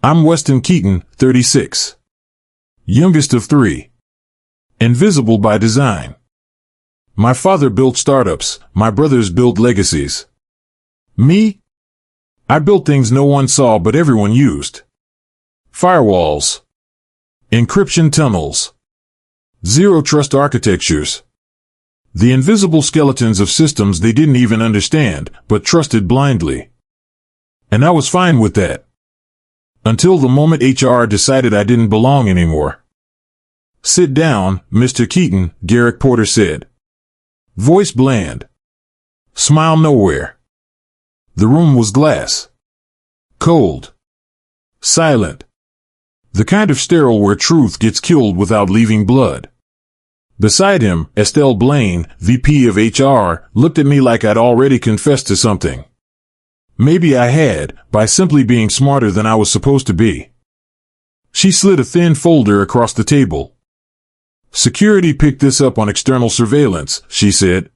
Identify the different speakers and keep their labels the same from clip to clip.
Speaker 1: I'm Weston Keaton, 36. Youngest of 3. Invisible by design. My father built startups, my brothers built legacies. Me? I built things no one saw but everyone used. Firewalls. Encryption tunnels. Zero trust architectures. The invisible skeletons of systems they didn't even understand, but trusted blindly. And I was fine with that. Until the moment HR decided I didn't belong anymore. Sit down, Mr. Keaton, Garrick Porter said. Voice bland. Smile nowhere. The room was glass. Cold. Silent. The kind of sterile where truth gets killed without leaving blood. Beside him, Estelle Blaine, VP of HR, looked at me like I'd already confessed to something. Maybe I had, by simply being smarter than I was supposed to be. She slid a thin folder across the table. Security picked this up on external surveillance, she said.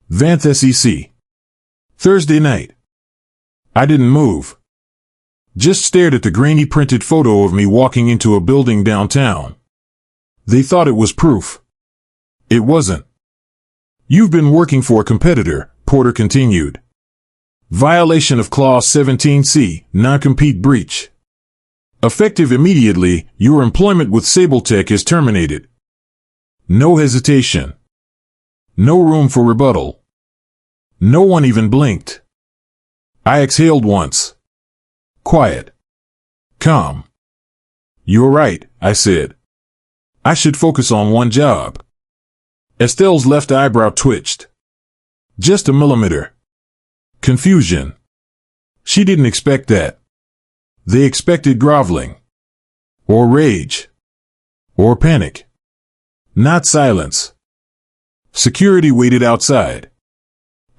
Speaker 1: Vanth SEC. Thursday night. I didn't move. Just stared at the grainy printed photo of me walking into a building downtown. They thought it was proof. It wasn't. You've been working for a competitor, Porter continued. Violation of Clause 17C, non-compete breach. Effective immediately, your employment with Sabletech is terminated. No hesitation. No room for rebuttal. No one even blinked. I exhaled once. Quiet. Calm. You're right, I said. I should focus on one job. Estelle's left eyebrow twitched. Just a millimeter. Confusion. She didn't expect that. They expected groveling. Or rage. Or panic. Not silence. Security waited outside.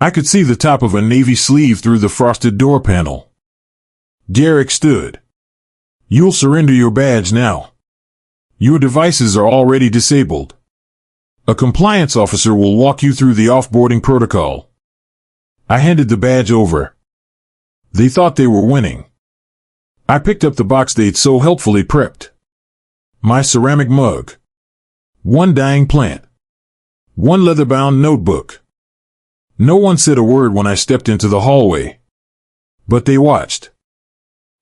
Speaker 1: I could see the top of a navy sleeve through the frosted door panel. Garrick stood. You'll surrender your badge now. Your devices are already disabled. A compliance officer will walk you through the off-boarding protocol. I handed the badge over. They thought they were winning. I picked up the box they'd so helpfully prepped. My ceramic mug. One dying plant. One leather-bound notebook. No one said a word when I stepped into the hallway. But they watched.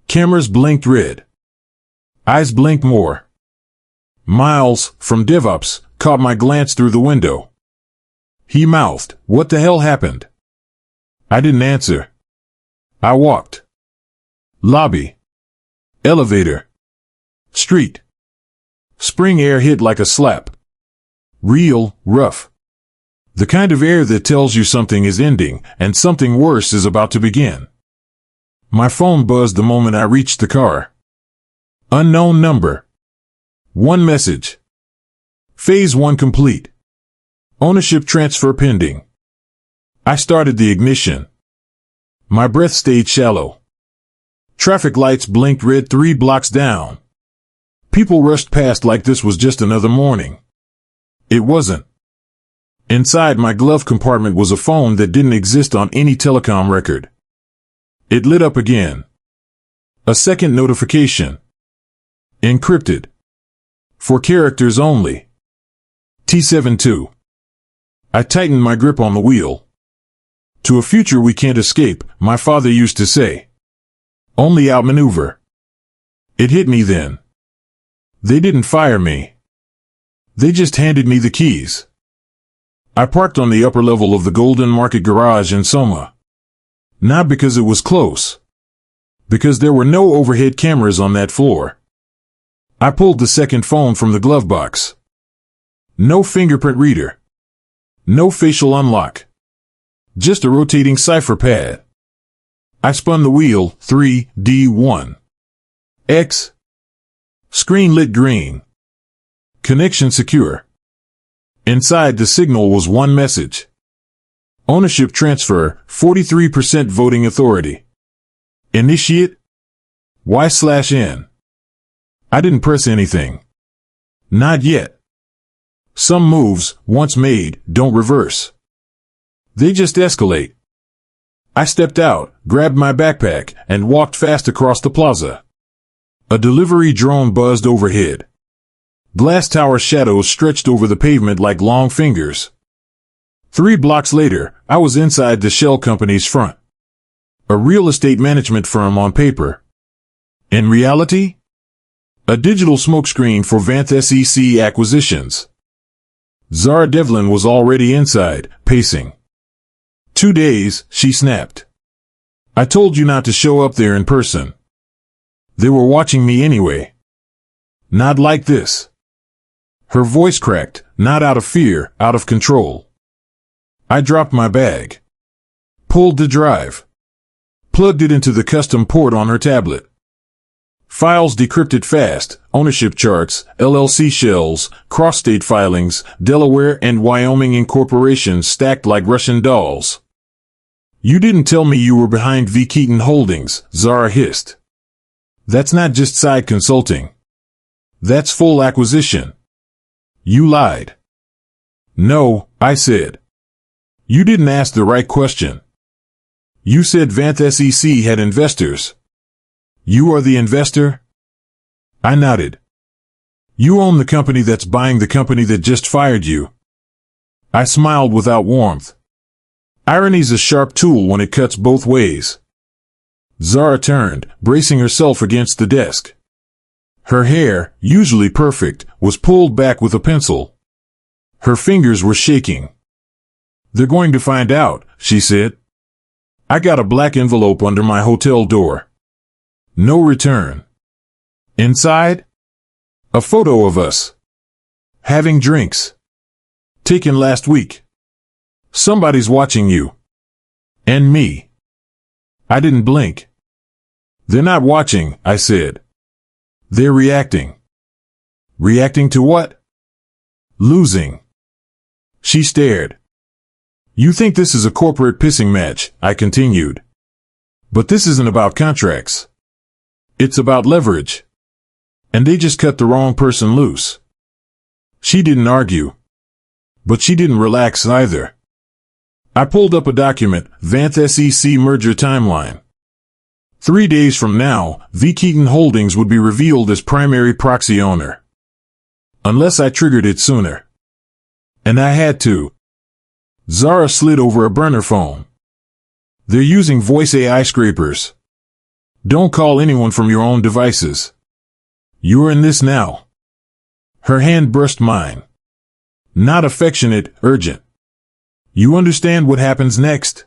Speaker 1: Cameras blinked red. Eyes blinked more. Miles, from DevOps, caught my glance through the window. He mouthed, "What the hell happened?" I didn't answer. I walked. Lobby. Elevator. Street. Spring air hit like a slap. Real, rough. The kind of air that tells you something is ending and something worse is about to begin. My phone buzzed the moment I reached the car. Unknown number. One message. Phase 1 complete. Ownership transfer pending. I started the ignition. My breath stayed shallow. Traffic lights blinked red 3 blocks down. People rushed past like this was just another morning. It wasn't. Inside my glove compartment was a phone that didn't exist on any telecom record. It lit up again. A second notification. Encrypted. For characters only. T72. I tightened my grip on the wheel. To a future we can't escape, my father used to say. Only outmaneuver. It hit me then. They didn't fire me. They just handed me the keys. I parked on the upper level of the Golden Market Garage in Soma. Not because it was close. Because there were no overhead cameras on that floor. I pulled the second phone from the glove box. No fingerprint reader. No facial unlock. Just a rotating cipher pad. I spun the wheel, 3D1. X. Screen lit green. Connection secure. Inside the signal was one message. Ownership transfer, 43% voting authority. Initiate? Y/N. I didn't press anything. Not yet. Some moves, once made, don't reverse. They just escalate. I stepped out, grabbed my backpack, and walked fast across the plaza. A delivery drone buzzed overhead. Glass tower shadows stretched over the pavement like long fingers. 3 blocks later, I was inside the shell company's front. A real estate management firm on paper. In reality, a digital smokescreen for Vanth SEC acquisitions. Zara Devlin was already inside, pacing. 2 days, she snapped. I told you not to show up there in person. They were watching me anyway. Not like this. Her voice cracked, not out of fear, out of control. I dropped my bag. Pulled the drive. Plugged it into the custom port on her tablet. Files decrypted fast, ownership charts, LLC shells, cross-state filings, Delaware and Wyoming incorporations stacked like Russian dolls. You didn't tell me you were behind V. Keaton Holdings, Zara hissed. That's not just side consulting. That's full acquisition. You lied. No, I said. You didn't ask the right question. You said Vanth SEC had investors. You are the investor? I nodded. You own the company that's buying the company that just fired you. I smiled without warmth. Irony's a sharp tool when it cuts both ways. Zara turned, bracing herself against the desk. Her hair, usually perfect, was pulled back with a pencil. Her fingers were shaking. They're going to find out, she said. I got a black envelope under my hotel door. No return. Inside? A photo of us. Having drinks. Taken last week. Somebody's watching you. And me. I didn't blink. They're not watching, I said. They're reacting. Reacting to what? Losing. She stared. You think this is a corporate pissing match, I continued. But this isn't about contracts. It's about leverage. And they just cut the wrong person loose. She didn't argue. But she didn't relax either. I pulled up a document, Vanth SEC merger timeline. 3 days from now, V. Keaton Holdings would be revealed as primary proxy owner. Unless I triggered it sooner. And I had to. Zara slid over a burner phone. They're using voice AI scrapers. Don't call anyone from your own devices. You're in this now. Her hand brushed mine. Not affectionate, urgent. You understand what happens next?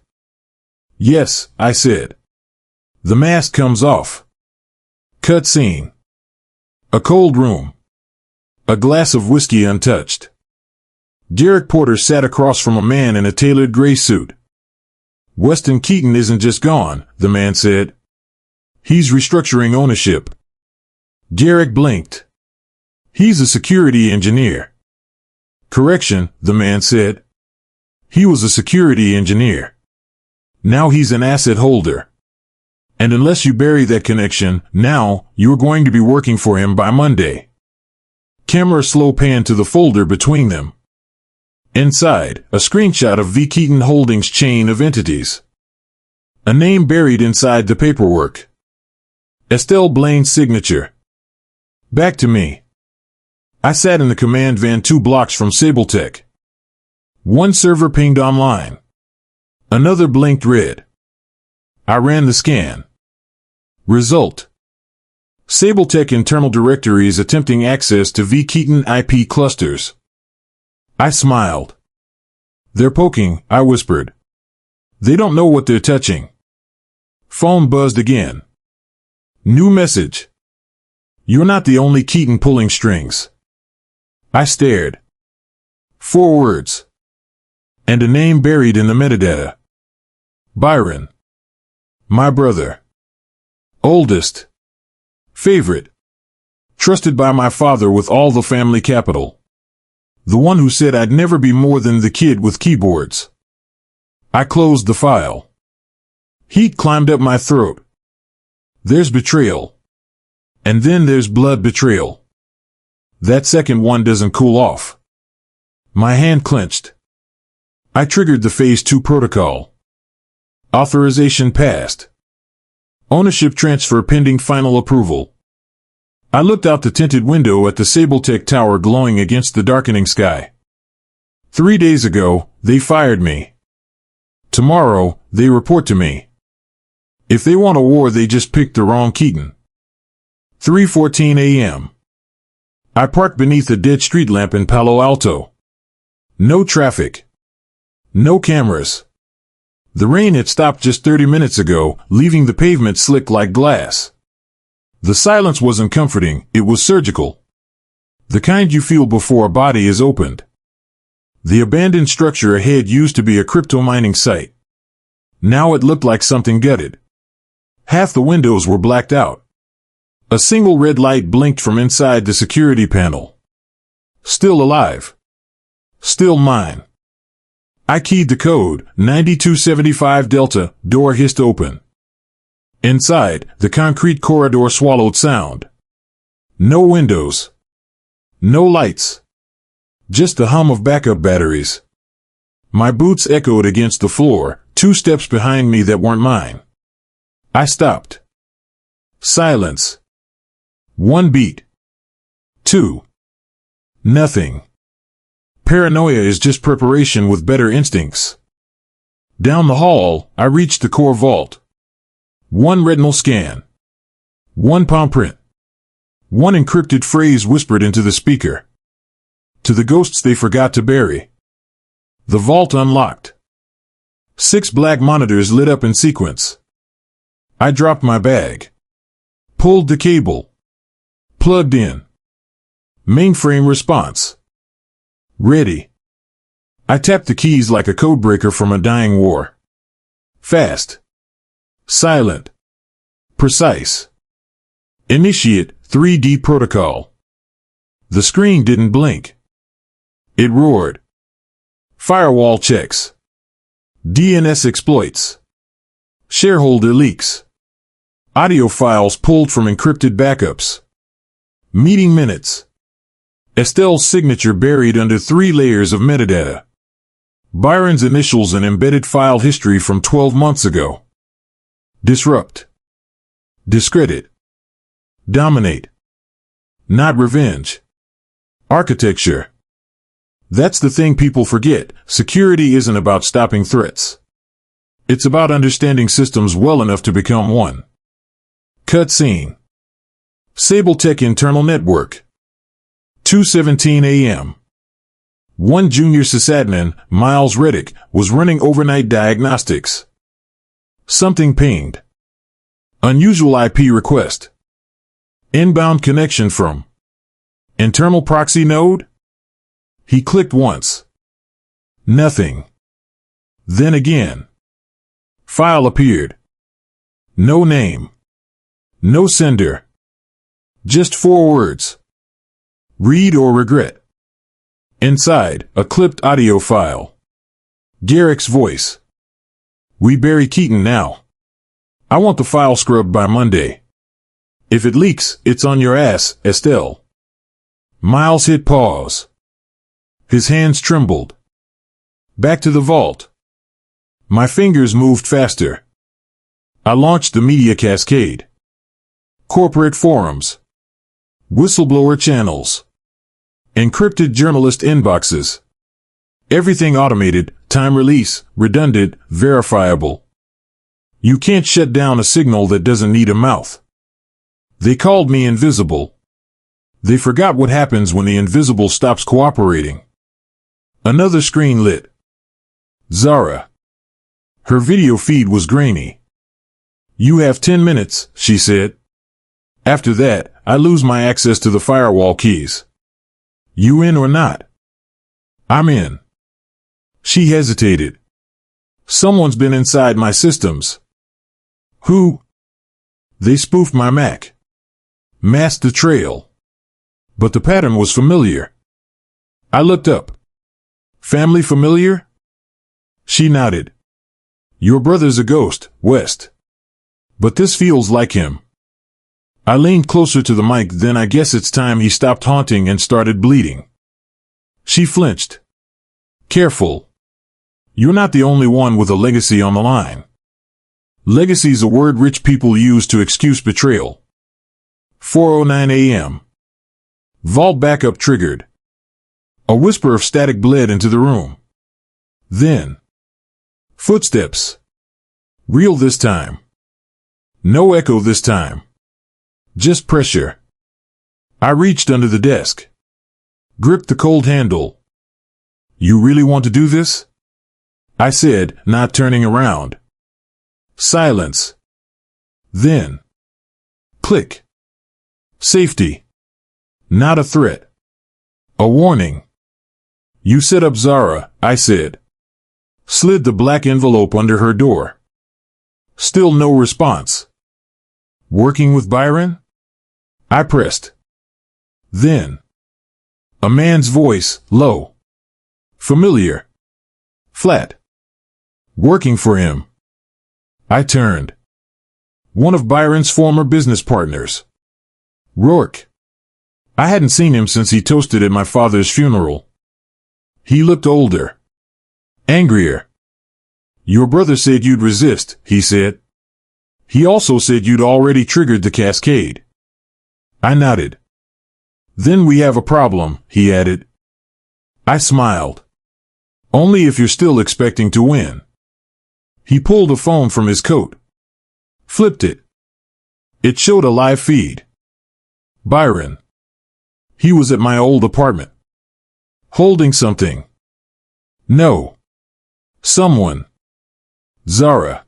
Speaker 1: Yes, I said. The mask comes off. Cut scene. A cold room. A glass of whiskey untouched. Derek Porter sat across from a man in a tailored gray suit. Weston Keaton isn't just gone, the man said. He's restructuring ownership. Derek blinked. He's a security engineer. Correction, the man said. He was a security engineer. Now he's an asset holder. And unless you bury that connection, now, you're going to be working for him by Monday. Camera slow pan to the folder between them. Inside, a screenshot of V. Keaton Holdings' chain of entities. A name buried inside the paperwork. Estelle Blaine's signature. Back to me. I sat in the command van 2 blocks from Sabletech. One server pinged online. Another blinked red. I ran the scan. Result. Sabletech internal directories attempting access to V. Keaton IP clusters. I smiled. They're poking, I whispered. They don't know what they're touching. Phone buzzed again. New message. You're not the only Keaton pulling strings. I stared. 4 words. And a name buried in the metadata. Byron. My brother. Oldest. Favorite. Trusted by my father with all the family capital. The one who said I'd never be more than the kid with keyboards. I closed the file. Heat climbed up my throat. There's betrayal. And then there's blood betrayal. That second one doesn't cool off. My hand clenched. I triggered the Phase 2 protocol. Authorization passed. Ownership transfer pending final approval. I looked out the tinted window at the Sabletech tower glowing against the darkening sky. 3 days ago, they fired me. Tomorrow, they report to me. If they want a war, they just picked the wrong Keaton. 3:14 a.m. I parked beneath a dead street lamp in Palo Alto. No traffic. No cameras. The rain had stopped just 30 minutes ago, leaving the pavement slick like glass. The silence wasn't comforting, it was surgical. The kind you feel before a body is opened. The abandoned structure ahead used to be a crypto mining site. Now it looked like something gutted. Half the windows were blacked out. A single red light blinked from inside the security panel. Still alive. Still mine. I keyed the code, 9275 Delta, door hissed open. Inside, the concrete corridor swallowed sound. No windows. No lights. Just the hum of backup batteries. My boots echoed against the floor, 2 steps behind me that weren't mine. I stopped. Silence. 1 beat. 2. Nothing. Paranoia is just preparation with better instincts. Down the hall, I reached the core vault. 1 retinal scan. 1 palm print. 1 encrypted phrase whispered into the speaker. To the ghosts they forgot to bury. The vault unlocked. 6 black monitors lit up in sequence. I dropped my bag. Pulled the cable. Plugged in. Mainframe response. Ready. I tapped the keys like a codebreaker from a dying war. Fast. Silent. Precise. Initiate 3D protocol. The screen didn't blink. It roared. Firewall checks. DNS exploits. Shareholder leaks. Audio files pulled from encrypted backups. Meeting minutes. Estelle's signature buried under 3 layers of metadata. Byron's initials and embedded file history from 12 months ago. Disrupt. Discredit. Dominate. Not revenge. Architecture. That's the thing people forget. Security isn't about stopping threats. It's about understanding systems well enough to become one. Cutscene. Sabletech internal network. 2:17 a.m. One junior sysadmin, Miles Reddick, was running overnight diagnostics. Something pinged. Unusual IP request. Inbound connection from internal proxy node? He clicked once. Nothing. Then again. File appeared. No name. No sender. Just 4 words. Read or regret. Inside, a clipped audio file. Garrick's voice. We bury Keaton now. I want the file scrubbed by Monday. If it leaks, it's on your ass, Estelle. Miles hit pause. His hands trembled. Back to the vault. My fingers moved faster. I launched the media cascade. Corporate forums. Whistleblower channels. Encrypted journalist inboxes. Everything automated, time release, redundant, verifiable. You can't shut down a signal that doesn't need a mouth. They called me invisible. They forgot what happens when the invisible stops cooperating. Another screen lit. Zara. Her video feed was grainy. You have 10 minutes, she said. After that, I lose my access to the firewall keys. You in or not? I'm in. She hesitated. Someone's been inside my systems. Who? They spoofed my Mac. Masked the trail. But the pattern was familiar. I looked up. Family familiar? She nodded. Your brother's a ghost, West. But this feels like him. I leaned closer to the mic, then I guess it's time he stopped haunting and started bleeding. She flinched. Careful. You're not the only one with a legacy on the line. Legacy's a word rich people use to excuse betrayal. 4:09 a.m. Vault backup triggered. A whisper of static bled into the room. Then, footsteps. Real this time. No echo this time. Just pressure. I reached under the desk. Gripped the cold handle. You really want to do this? I said, not turning around. Silence. Then, click. Safety. Not a threat. A warning. You set up Zara, I said. Slid the black envelope under her door. Still no response. Working with Byron? I pressed. Then, a man's voice, low. Familiar. Flat. Working for him. I turned. One of Byron's former business partners. Rourke. I hadn't seen him since he toasted at my father's funeral. He looked older. Angrier. Your brother said you'd resist, he said. He also said you'd already triggered the cascade. I nodded. Then we have a problem, he added. I smiled. Only if you're still expecting to win. He pulled a phone from his coat. Flipped it. It showed a live feed. Byron. He was at my old apartment. Holding something. No. Someone. Zara.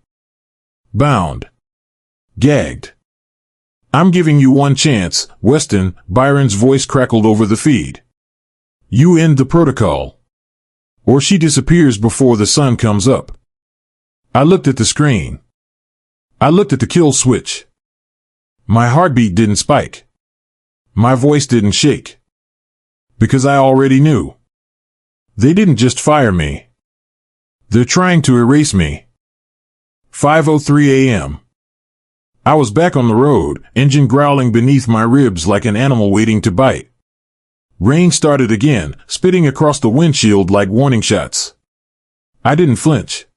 Speaker 1: Bound. Gagged. I'm giving you one chance, Weston, Byron's voice crackled over the feed. You end the protocol. Or she disappears before the sun comes up. I looked at the screen. I looked at the kill switch. My heartbeat didn't spike. My voice didn't shake. Because I already knew. They didn't just fire me. They're trying to erase me. 5:03 a.m. I was back on the road, engine growling beneath my ribs like an animal waiting to bite. Rain started again, spitting across the windshield like warning shots. I didn't flinch.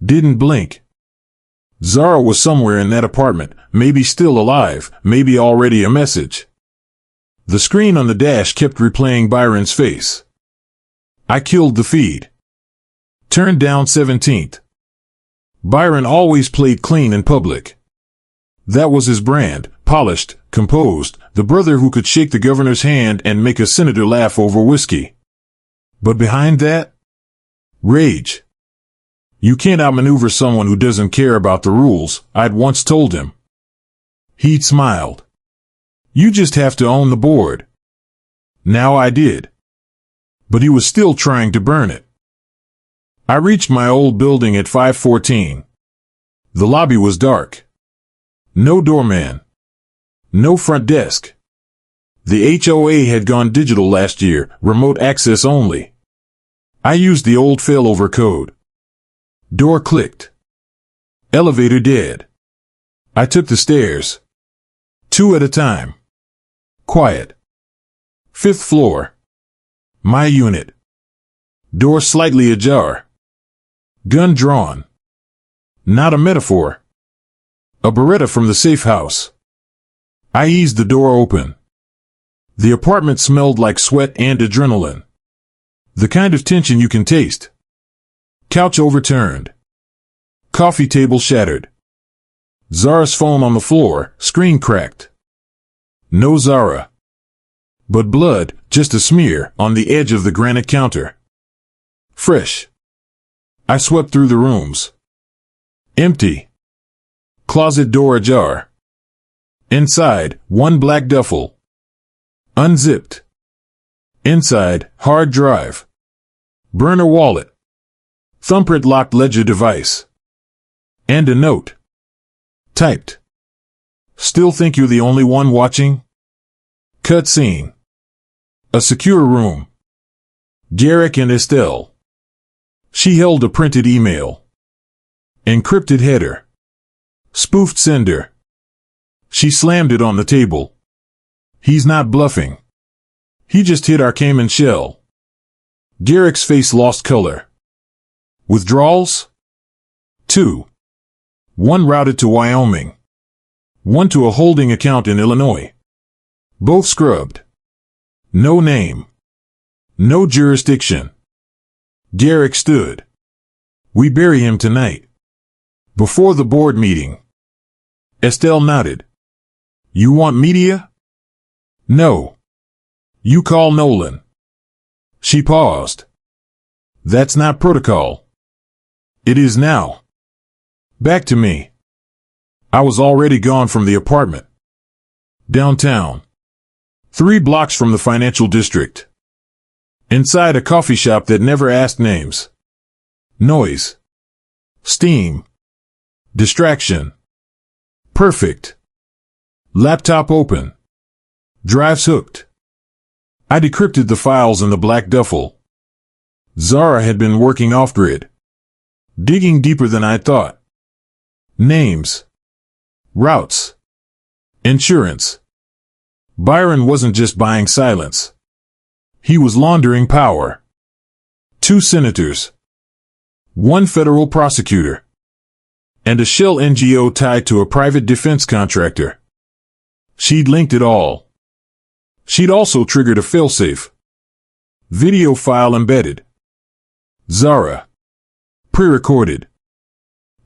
Speaker 1: Didn't blink. Zara was somewhere in that apartment, maybe still alive, maybe already a message. The screen on the dash kept replaying Byron's face. I killed the feed. Turned down 17th. Byron always played clean in public. That was his brand, polished, composed, the brother who could shake the governor's hand and make a senator laugh over whiskey. But behind that? Rage. You can't outmaneuver someone who doesn't care about the rules, I'd once told him. He'd smiled. You just have to own the board. Now I did. But he was still trying to burn it. I reached my old building at 5:14. The lobby was dark. No doorman. No front desk. The HOA had gone digital last year, remote access only. I used the old failover code. Door clicked. Elevator dead. I took the stairs. 2 at a time. Quiet. 5th floor. My unit. Door slightly ajar. Gun drawn. Not a metaphor. A Beretta from the safe house. I eased the door open. The apartment smelled like sweat and adrenaline. The kind of tension you can taste. Couch overturned. Coffee table shattered. Zara's phone on the floor, screen cracked. No Zara. But blood, just a smear, on the edge of the granite counter. Fresh. I swept through the rooms. Empty. Closet door ajar. Inside, one black duffel. Unzipped. Inside, hard drive. Burner wallet. Thumbprint locked ledger device. And a note. Typed. Still think you're the only one watching? Cut scene. A secure room. Garrick and Estelle. She held a printed email. Encrypted header. Spoofed sender. She slammed it on the table. He's not bluffing. He just hit our Cayman shell. Garrick's face lost color. Withdrawals? 2. 1 routed to Wyoming. 1 to a holding account in Illinois. Both scrubbed. No name. No jurisdiction. Garrick stood. We bury him tonight. Before the board meeting. Estelle nodded. You want media? No. You call Nolan. She paused. That's not protocol. It is now. Back to me. I was already gone from the apartment. Downtown. 3 blocks from the financial district. Inside a coffee shop that never asked names. Noise. Steam. Distraction. Perfect. Laptop open. Drives hooked. I decrypted the files in the black duffel. Zara had been working off-grid. Digging deeper than I thought. Names. Routes. Insurance. Byron wasn't just buying silence. He was laundering power. 2 senators. 1 federal prosecutor. And a shell NGO tied to a private defense contractor. She'd linked it all. She'd also triggered a failsafe. Video file embedded. Zara. Pre-recorded.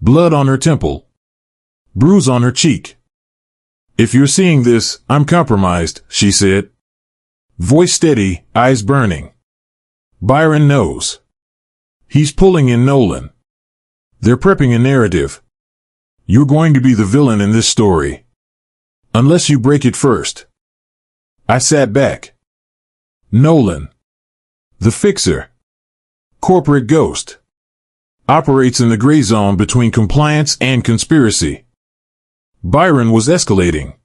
Speaker 1: Blood on her temple. Bruise on her cheek. If you're seeing this, I'm compromised, she said. Voice steady, eyes burning. Byron knows. He's pulling in Nolan. They're prepping a narrative. You're going to be the villain in this story. Unless you break it first. I sat back. Nolan. The fixer. Corporate ghost. Operates in the gray zone between compliance and conspiracy. Byron was escalating.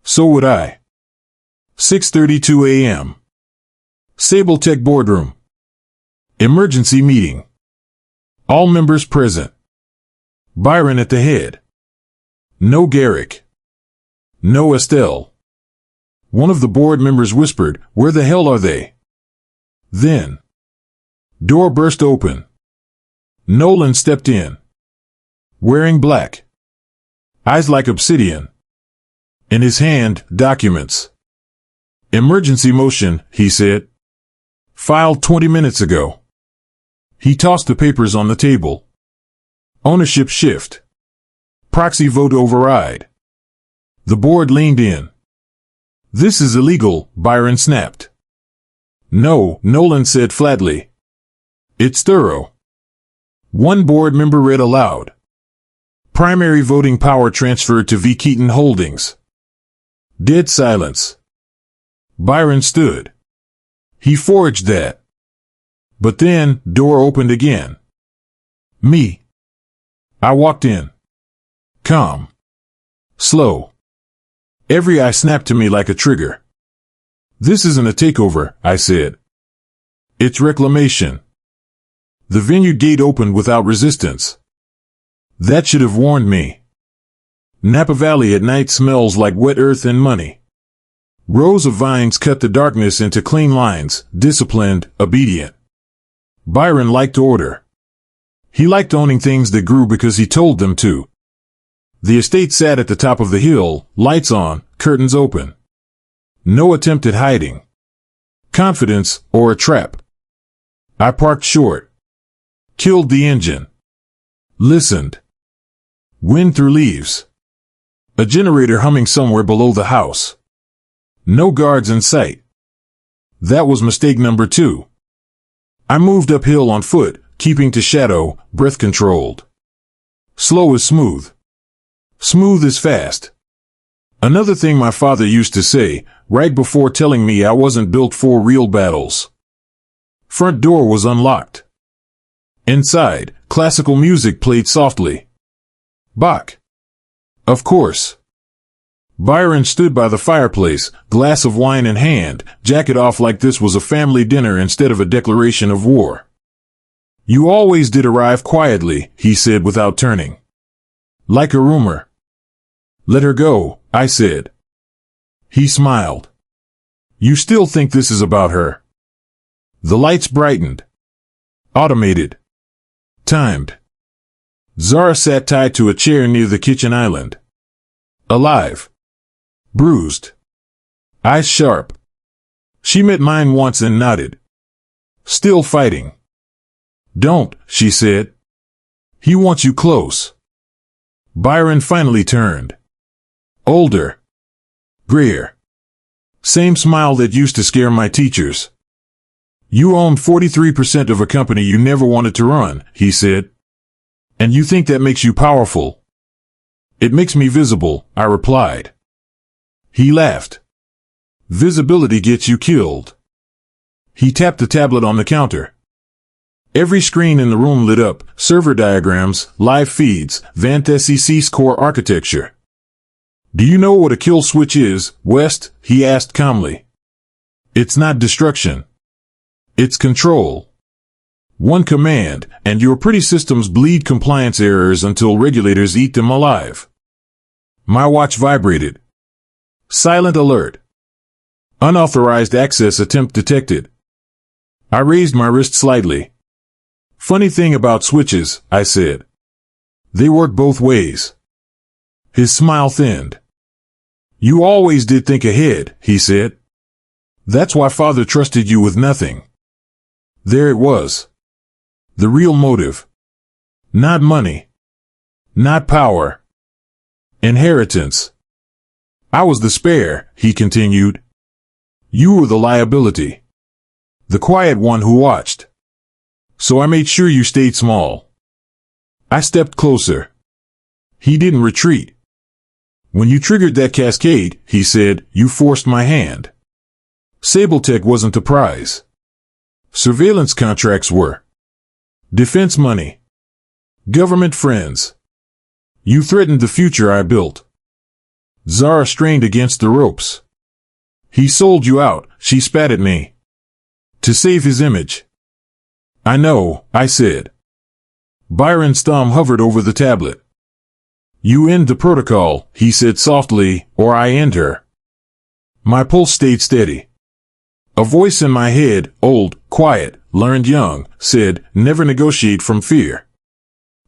Speaker 1: So would I. 6:32 a.m. Sable Tech boardroom. Emergency meeting. All members present. Byron at the head. No Garrick. No Estelle. One of the board members whispered, "Where the hell are they?" Then. Door burst open. Nolan stepped in. Wearing black. Eyes like obsidian. In his hand, documents. Emergency motion, he said. Filed 20 minutes ago. He tossed the papers on the table. Ownership shift. Proxy vote override. The board leaned in. This is illegal, Byron snapped. No, Nolan said flatly. It's thorough. One board member read aloud. Primary voting power transferred to V. Keaton Holdings. Dead silence. Byron stood. He forged that. But then, door opened again. Me. I walked in. Calm. Slow. Every eye snapped to me like a trigger. This isn't a takeover, I said. It's reclamation. The vineyard gate opened without resistance. That should have warned me. Napa Valley at night smells like wet earth and money. Rows of vines cut the darkness into clean lines, disciplined, obedient. Byron liked order. He liked owning things that grew because he told them to. The estate sat at the top of the hill, lights on, curtains open. No attempt at hiding. Confidence or a trap. I parked short. Killed the engine. Listened. Wind through leaves. A generator humming somewhere below the house. No guards in sight. That was mistake number 2. I moved uphill on foot, keeping to shadow, breath controlled. Slow is smooth. Smooth is fast. Another thing my father used to say, right before telling me I wasn't built for real battles. Front door was unlocked. Inside, classical music played softly. Bach. Of course. Byron stood by the fireplace, glass of wine in hand, jacket off like this was a family dinner instead of a declaration of war. You always did arrive quietly, he said without turning. Like a rumor. Let her go, I said. He smiled. You still think this is about her? The lights brightened. Automated. Timed. Zara sat tied to a chair near the kitchen island. Alive. Bruised. eyes sharp. She met mine once and nodded. Still fighting. Don't, she said. He wants you close. Byron finally turned. Older. Grayer. Same smile that used to scare my teachers. You own 43% of a company you never wanted to run, he said. And you think that makes you powerful? It makes me visible, I replied. He laughed. Visibility gets you killed. He tapped the tablet on the counter. Every screen in the room lit up, server diagrams, live feeds, SEC's core architecture. Do you know what a kill switch is, West? He asked calmly. It's not destruction. It's control. One command, and your pretty systems bleed compliance errors until regulators eat them alive. My watch vibrated. Silent alert. Unauthorized access attempt detected. I raised my wrist slightly. Funny thing about switches, I said. They work both ways. His smile thinned. You always did think ahead, he said. That's why Father trusted you with nothing. There it was. The real motive. Not money. Not power. Inheritance. I was the spare, he continued. You were the liability. The quiet one who watched. So I made sure you stayed small. I stepped closer. He didn't retreat. When you triggered that cascade, he said, you forced my hand. Sabletech wasn't a prize. Surveillance contracts were. Defense money. Government friends. You threatened the future I built. Zara strained against the ropes. He sold you out, she spat at me. To save his image. I know, I said. Byron's thumb hovered over the tablet. You end the protocol, he said softly, or I end her. My pulse stayed steady. A voice in my head, old, quiet, learned young, said, never negotiate from fear.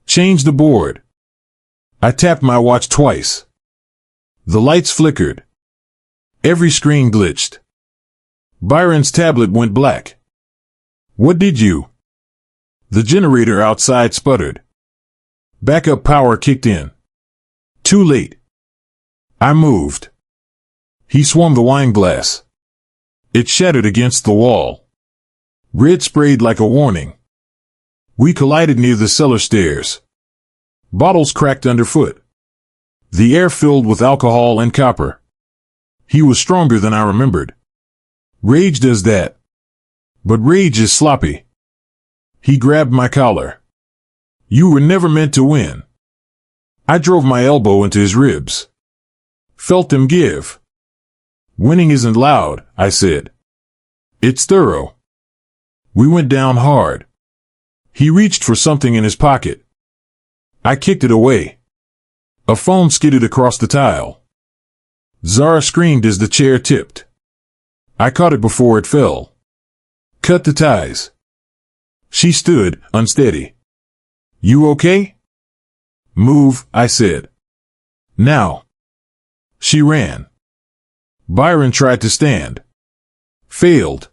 Speaker 1: Change the board. I tapped my watch twice. The lights flickered. Every screen glitched. Byron's tablet went black. What did you? The generator outside sputtered. Backup power kicked in. Too late. I moved. He swung the wine glass. It shattered against the wall. Red sprayed like a warning. We collided near the cellar stairs. Bottles cracked underfoot. The air filled with alcohol and copper. He was stronger than I remembered. Rage does that. But rage is sloppy. He grabbed my collar. You were never meant to win. I drove my elbow into his ribs. Felt them give. Winning isn't loud, I said. It's thorough. We went down hard. He reached for something in his pocket. I kicked it away. A phone skidded across the tile. Zara screamed as the chair tipped. I caught it before it fell. Cut the ties. She stood, unsteady. You okay? Move, I said. Now. She ran. Byron tried to stand. Failed.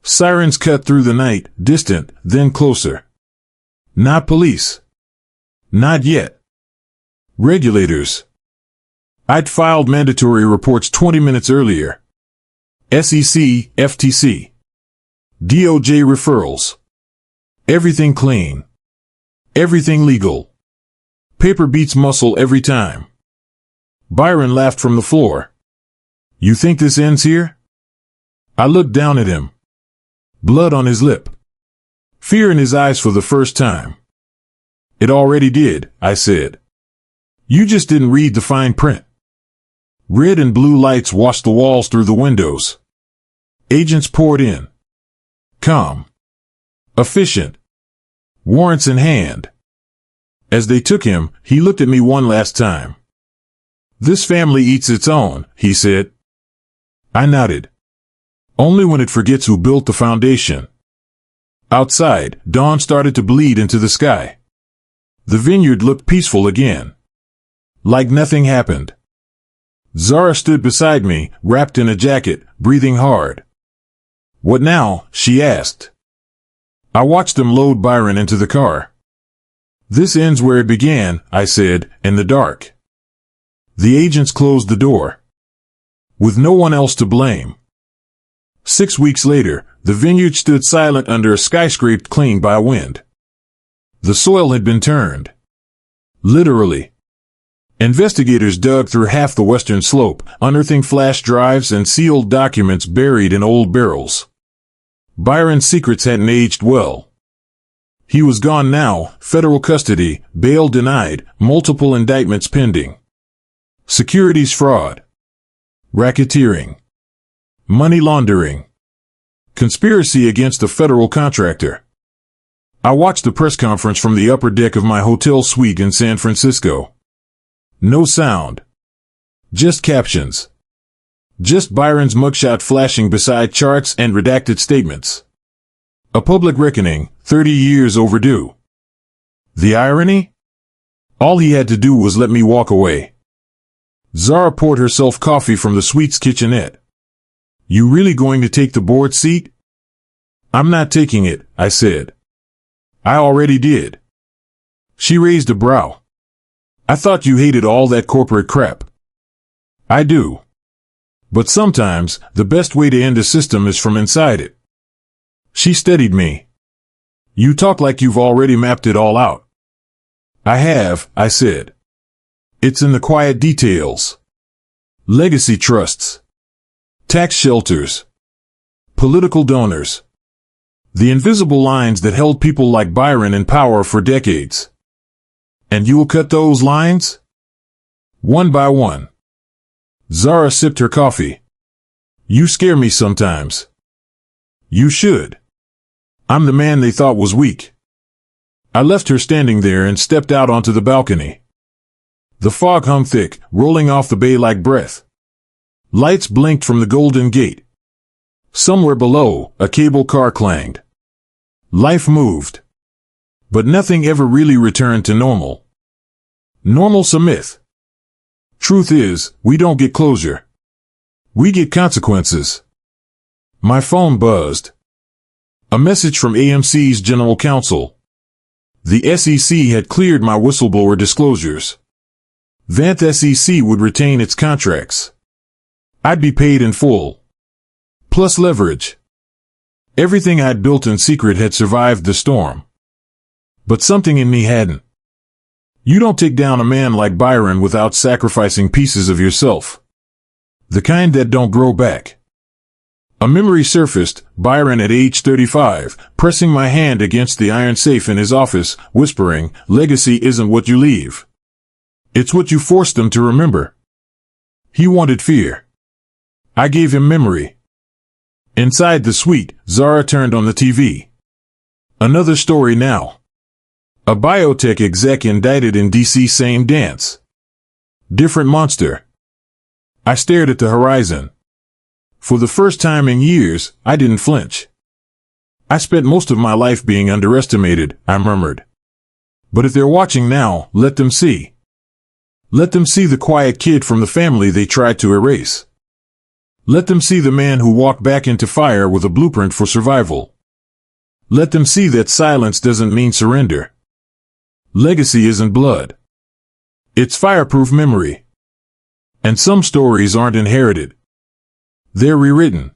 Speaker 1: Sirens cut through the night, distant, then closer. Not police. Not yet. Regulators. I'd filed mandatory reports 20 minutes earlier. SEC, FTC. DOJ referrals. Everything clean. Everything legal. Paper beats muscle every time. Byron laughed from the floor. You think this ends here? I looked down at him. Blood on his lip. Fear in his eyes for the first time. It already did, I said. You just didn't read the fine print. Red and blue lights washed the walls through the windows. Agents poured in. Calm. Efficient. Warrants in hand. As they took him, he looked at me one last time. This family eats its own, he said. I nodded. Only when it forgets who built the foundation. Outside, dawn started to bleed into the sky. The vineyard looked peaceful again. Like nothing happened. Zara stood beside me, wrapped in a jacket, breathing hard. "What now?" she asked. I watched them load Byron into the car. "This ends where it began," I said, in the dark. The agents closed the door. With no one else to blame. 6 weeks later, the vineyard stood silent under a skyscraper clean by wind. The soil had been turned. Literally. Investigators dug through half the western slope, unearthing flash drives and sealed documents buried in old barrels. Byron's secrets hadn't aged well. He was gone now, federal custody, bail denied, multiple indictments pending. Securities fraud. Racketeering. Money laundering. Conspiracy against a federal contractor. I watched the press conference from the upper deck of my hotel suite in San Francisco. No sound. Just captions. Just Byron's mugshot flashing beside charts and redacted statements. A public reckoning, 30 years overdue. The irony? All he had to do was let me walk away. Zara poured herself coffee from the suite's kitchenette. "You really going to take the board seat?" "I'm not taking it," I said. "I already did." She raised a brow. "I thought you hated all that corporate crap." "I do. But sometimes, the best way to end a system is from inside it." She steadied me. "You talk like you've already mapped it all out." "I have," I said. "It's in the quiet details. Legacy trusts. Tax shelters. Political donors. The invisible lines that held people like Byron in power for decades. And you'll cut those lines? One by one." Zara sipped her coffee. "You scare me sometimes." "You should. I'm the man they thought was weak." I left her standing there and stepped out onto the balcony. The fog hung thick, rolling off the bay like breath. Lights blinked from the Golden Gate. Somewhere below, a cable car clanged. Life moved. But nothing ever really returned to normal. Normal's a myth. Truth is, we don't get closure. We get consequences. My phone buzzed. A message from AMC's general counsel. The SEC had cleared my whistleblower disclosures. Vant SEC would retain its contracts. I'd be paid in full. Plus leverage. Everything I'd built in secret had survived the storm. But something in me hadn't. You don't take down a man like Byron without sacrificing pieces of yourself. The kind that don't grow back. A memory surfaced, Byron at age 35, pressing my hand against the iron safe in his office, whispering, "Legacy isn't what you leave. It's what you forced them to remember." He wanted fear. I gave him memory. Inside the suite, Zara turned on the TV. Another story now. A biotech exec indicted in D.C. Same dance. Different monster. I stared at the horizon. For the first time in years, I didn't flinch. "I spent most of my life being underestimated," I murmured. "But if they're watching now, let them see. Let them see the quiet kid from the family they tried to erase. Let them see the man who walked back into fire with a blueprint for survival. Let them see that silence doesn't mean surrender. Legacy isn't blood. It's fireproof memory. And some stories aren't inherited. They're rewritten."